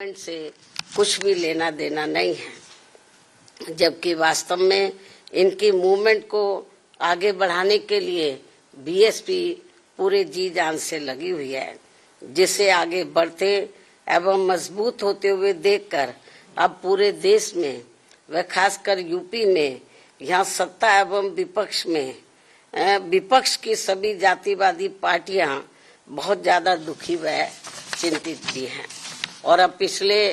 से कुछ भी लेना देना नहीं है, जबकि वास्तव में इनकी मूवमेंट को आगे बढ़ाने के लिए बीएसपी पूरे जी जान से लगी हुई है, जिसे आगे बढ़ते एवं मजबूत होते हुए देखकर अब पूरे देश में व खासकर यूपी में यहाँ सत्ता एवं विपक्ष की सभी जातिवादी पार्टियां बहुत ज्यादा दुखी व चिंतित भी हैं। और अब पिछले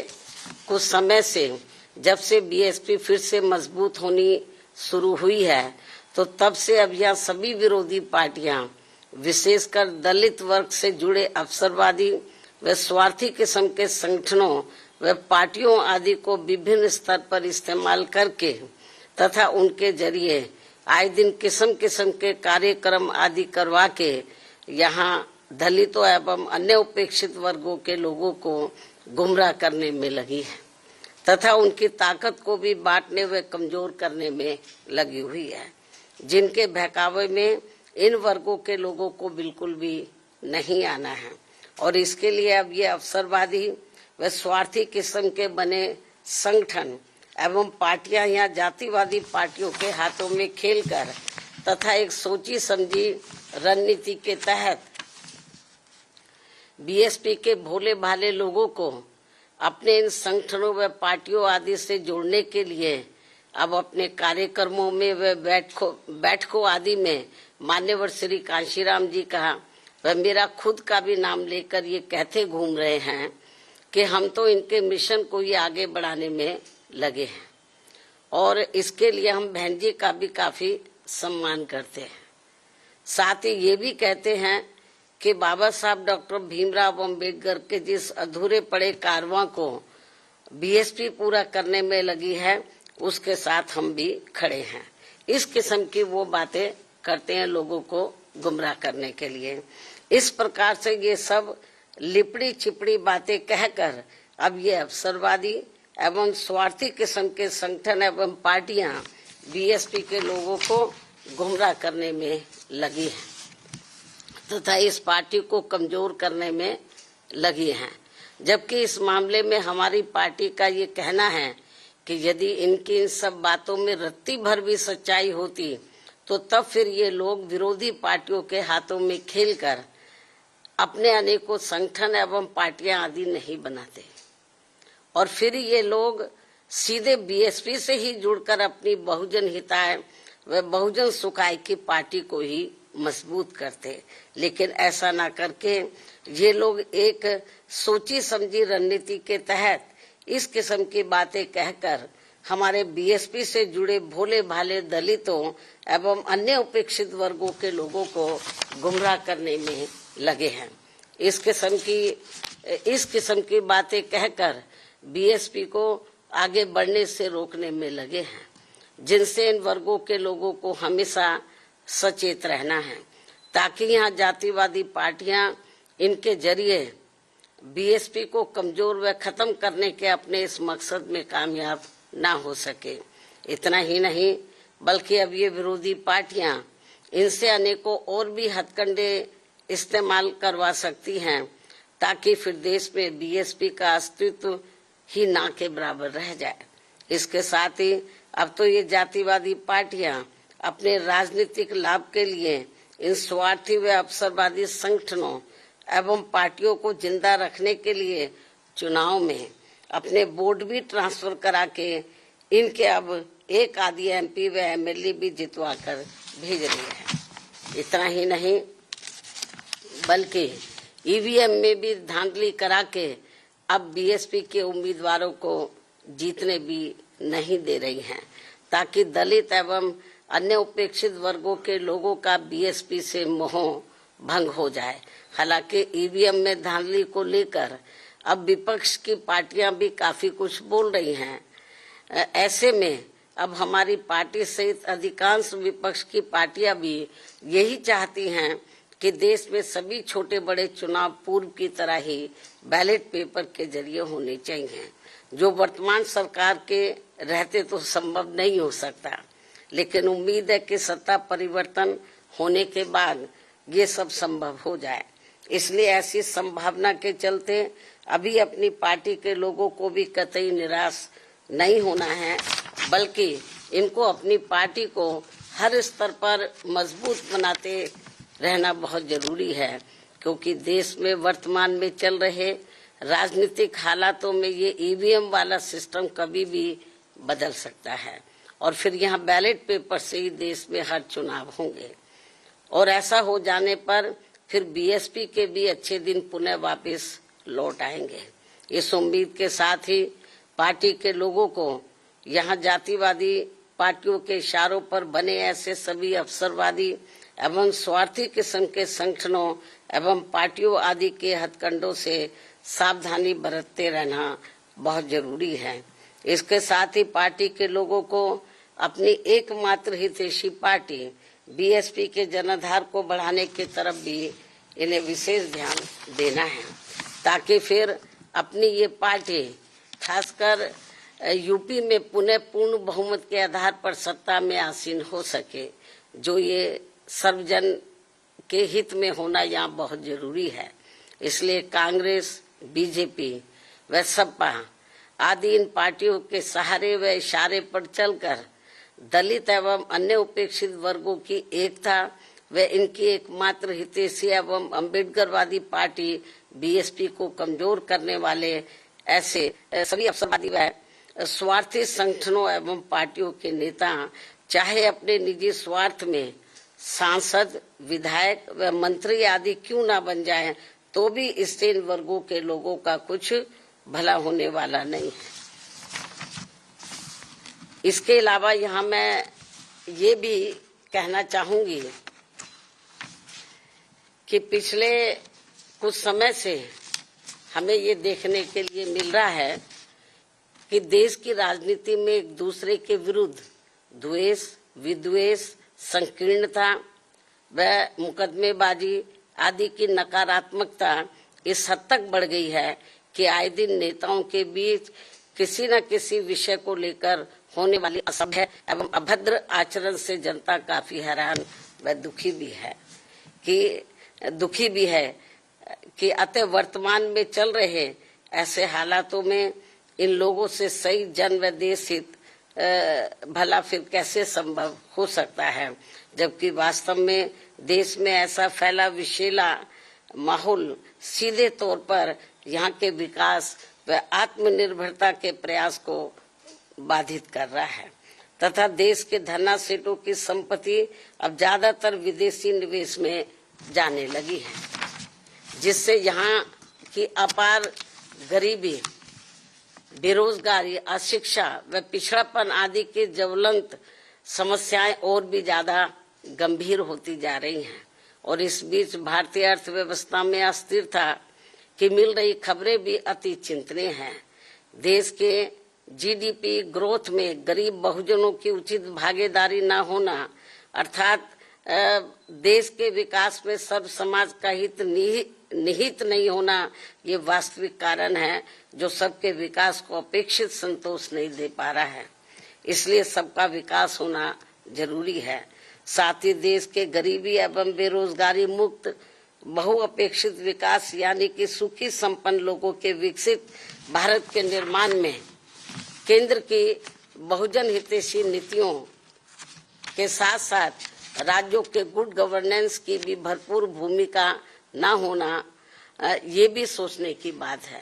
कुछ समय से जब से बीएसपी फिर से मजबूत होनी शुरू हुई है, तो तब से अब यह सभी विरोधी पार्टियां विशेषकर दलित वर्ग से जुड़े अवसरवादी व स्वार्थी किस्म के संगठनों व पार्टियों आदि को विभिन्न स्तर पर इस्तेमाल करके तथा उनके जरिए आए दिन किस्म किस्म के कार्यक्रम आदि करवा के यहाँ दलितों एवं अन्य उपेक्षित वर्गों के लोगों को गुमराह करने में लगी है तथा उनकी ताकत को भी बांटने व कमजोर करने में लगी हुई है, जिनके बहकावे में इन वर्गों के लोगों को बिल्कुल भी नहीं आना है। और इसके लिए अब ये अवसरवादी व स्वार्थी किस्म के बने संगठन एवं पार्टियां यहाँ जातिवादी पार्टियों के हाथों में खेलकर तथा एक सोची समझी रणनीति के तहत बीएसपी के भोले भाले लोगों को अपने इन संगठनों व पार्टियों आदि से जोड़ने के लिए अब अपने कार्यक्रमों में व बैठकों आदि में मान्यवर श्री कांशीराम जी का व मेरा खुद का भी नाम लेकर ये कहते घूम रहे हैं कि हम तो इनके मिशन को ही आगे बढ़ाने में लगे हैं और इसके लिए हम बहन जी का भी काफी सम्मान करते हैं। साथ ही ये भी कहते हैं कि बाबा साहब डॉक्टर भीमराव अम्बेडकर के जिस अधूरे पड़े कारवां को बीएसपी पूरा करने में लगी है, उसके साथ हम भी खड़े हैं। इस किस्म की वो बातें करते हैं लोगों को गुमराह करने के लिए। इस प्रकार से ये सब लिपड़ी चिपड़ी बातें कहकर अब ये अवसरवादी एवं स्वार्थी किस्म के संगठन एवं पार्टियां बीएसपी के लोगों को गुमराह करने में लगी है तथा इस पार्टी को कमजोर करने में लगी हैं। जबकि इस मामले में हमारी पार्टी का ये कहना है कि यदि इनकी इन सब बातों में रत्ती भर भी सच्चाई होती तो तब फिर ये लोग विरोधी पार्टियों के हाथों में खेलकर अपने अनेकों संगठन एवं पार्टियां आदि नहीं बनाते और फिर ये लोग सीधे बीएसपी से ही जुड़कर अपनी बहुजन हिताय व बहुजन सुखाय की पार्टी को ही मजबूत करते। लेकिन ऐसा ना करके ये लोग एक सोची समझी रणनीति के तहत इस किस्म की बातें कहकर हमारे बीएसपी से जुड़े भोले भाले दलितों एवं अन्य उपेक्षित वर्गों के लोगों को गुमराह करने में लगे हैं। इस किस्म की बातें कहकर बीएसपी को आगे बढ़ने से रोकने में लगे हैं, जिनसे इन वर्गों के लोगों को हमेशा सचेत रहना है ताकि यहाँ जातिवादी पार्टियां इनके जरिए बीएसपी को कमजोर व खत्म करने के अपने इस मकसद में कामयाब ना हो सके। इतना ही नहीं बल्कि अब ये विरोधी पार्टियां इनसे अनेकों और भी हथकंडे इस्तेमाल करवा सकती हैं ताकि फिर देश में बीएसपी का अस्तित्व ही ना के बराबर रह जाए। इसके साथ ही अब तो ये जातिवादी पार्टियां अपने राजनीतिक लाभ के लिए इन स्वार्थी व अवसरवादी संगठनों एवं पार्टियों को जिंदा रखने के लिए चुनाव में अपने बोर्ड भी ट्रांसफर करा के इनके अब एक आधी एमपी व एमएलए भी जितवा कर भेज रही है। इतना ही नहीं बल्कि ईवीएम में भी धांधली करा के अब बीएसपी के उम्मीदवारों को जीतने भी नहीं दे रही हैं ताकि दलित एवं अन्य उपेक्षित वर्गों के लोगों का बीएसपी से मोह भंग हो जाए। हालांकि ईवीएम में धांधली को लेकर अब विपक्ष की पार्टियां भी काफी कुछ बोल रही हैं। ऐसे में अब हमारी पार्टी सहित अधिकांश विपक्ष की पार्टियां भी यही चाहती हैं कि देश में सभी छोटे बड़े चुनाव पूर्व की तरह ही बैलेट पेपर के जरिए होने चाहिए, जो वर्तमान सरकार के रहते तो संभव नहीं हो सकता। लेकिन उम्मीद है कि सत्ता परिवर्तन होने के बाद ये सब संभव हो जाए। इसलिए ऐसी संभावना के चलते अभी अपनी पार्टी के लोगों को भी कतई निराश नहीं होना है, बल्कि इनको अपनी पार्टी को हर स्तर पर मजबूत बनाते रहना बहुत जरूरी है, क्योंकि देश में वर्तमान में चल रहे राजनीतिक हालातों में ये ईवीएम वाला सिस्टम कभी भी बदल सकता है और फिर यहाँ बैलेट पेपर से ही देश में हर चुनाव होंगे और ऐसा हो जाने पर फिर बीएसपी के भी अच्छे दिन पुनः वापस लौट आएंगे। इस उम्मीद के साथ ही पार्टी के लोगों को यहाँ जातिवादी पार्टियों के इशारों पर बने ऐसे सभी अवसरवादी एवं स्वार्थी किस्म के संगठनों एवं पार्टियों आदि के हथकंडों से सावधानी बरतते रहना बहुत जरूरी है। इसके साथ ही पार्टी के लोगों को अपनी एकमात्र हितैषी पार्टी बीएसपी के जनाधार को बढ़ाने की तरफ भी इन्हें विशेष ध्यान देना है, ताकि फिर अपनी ये पार्टी खासकर यूपी में पुनः पूर्ण बहुमत के आधार पर सत्ता में आसीन हो सके, जो ये सर्वजन के हित में होना यहाँ बहुत जरूरी है। इसलिए कांग्रेस, बीजेपी व सपा आदि इन पार्टियों के सहारे व इशारे पर चलकर दलित एवं अन्य उपेक्षित वर्गों की एकता व इनकी एकमात्र हितैषी एवं अम्बेडकरवादी पार्टी बीएसपी को कमजोर करने वाले ऐसे सभी अवसरवादी व स्वार्थी संगठनों एवं पार्टियों के नेता चाहे अपने निजी स्वार्थ में सांसद, विधायक व मंत्री आदि क्यों ना बन जाएं, तो भी इससे इन वर्गों के लोगों का कुछ भला होने वाला नहीं है। इसके अलावा यहाँ मैं ये भी कहना चाहूंगी कि पिछले कुछ समय से हमें ये देखने के लिए मिल रहा है कि देश की राजनीति में एक दूसरे के विरुद्ध द्वेष, विद्वेष, संकीर्णता व मुकदमेबाजी आदि की नकारात्मकता इस हद तक बढ़ गई है कि आए दिन नेताओं के बीच किसी न किसी विषय को लेकर होने वाली असभ्य एवं अभद्र आचरण से जनता काफी हैरान व दुखी भी है कि अतः वर्तमान में चल रहे ऐसे हालातों में इन लोगों से सही जन व देश हित भला फिर कैसे संभव हो सकता है, जबकि वास्तव में देश में ऐसा फैला विषैला माहौल सीधे तौर पर यहाँ के विकास व आत्मनिर्भरता के प्रयास को बाधित कर रहा है तथा देश के धनासेठों की संपत्ति अब ज्यादातर विदेशी निवेश में जाने लगी है, जिससे यहाँ की अपार गरीबी, बेरोजगारी, अशिक्षा व पिछड़ापन आदि की ज्वलंत समस्याएं और भी ज्यादा गंभीर होती जा रही हैं। और इस बीच भारतीय अर्थव्यवस्था में अस्थिरता की मिल रही खबरें भी अति चिंतनीय हैं। देश के जीडीपी ग्रोथ में गरीब बहुजनों की उचित भागीदारी न होना अर्थात देश के विकास में सर्व समाज का हित निहित नहीं होना, ये वास्तविक कारण है जो सबके विकास को अपेक्षित संतोष नहीं दे पा रहा है। इसलिए सबका विकास होना जरूरी है। साथ ही देश के गरीबी एवं बेरोजगारी मुक्त बहुअपेक्षित विकास यानी कि सुखी संपन्न लोगों के विकसित भारत के निर्माण में केंद्र की बहुजन हितैषी नीतियों के साथ साथ राज्यों के गुड गवर्नेंस की भी भरपूर भूमिका न होना ये भी सोचने की बात है,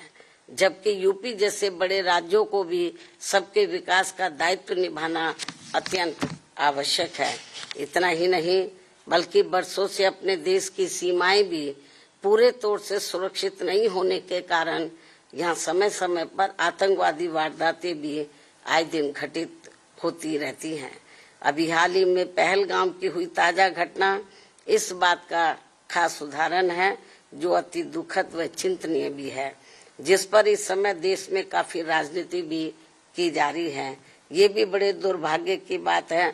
जबकि यूपी जैसे बड़े राज्यों को भी सबके विकास का दायित्व निभाना अत्यंत आवश्यक है। इतना ही नहीं बल्कि बरसों से अपने देश की सीमाएं भी पूरे तौर से सुरक्षित नहीं होने के कारण यहाँ समय समय पर आतंकवादी वारदातें भी आए दिन घटित होती रहती हैं। अभी हाल ही में पहलगाम की हुई ताजा घटना इस बात का खास उदाहरण है, जो अति दुखद व चिंतनीय भी है, जिस पर इस समय देश में काफी राजनीति भी की जा रही है। ये भी बड़े दुर्भाग्य की बात है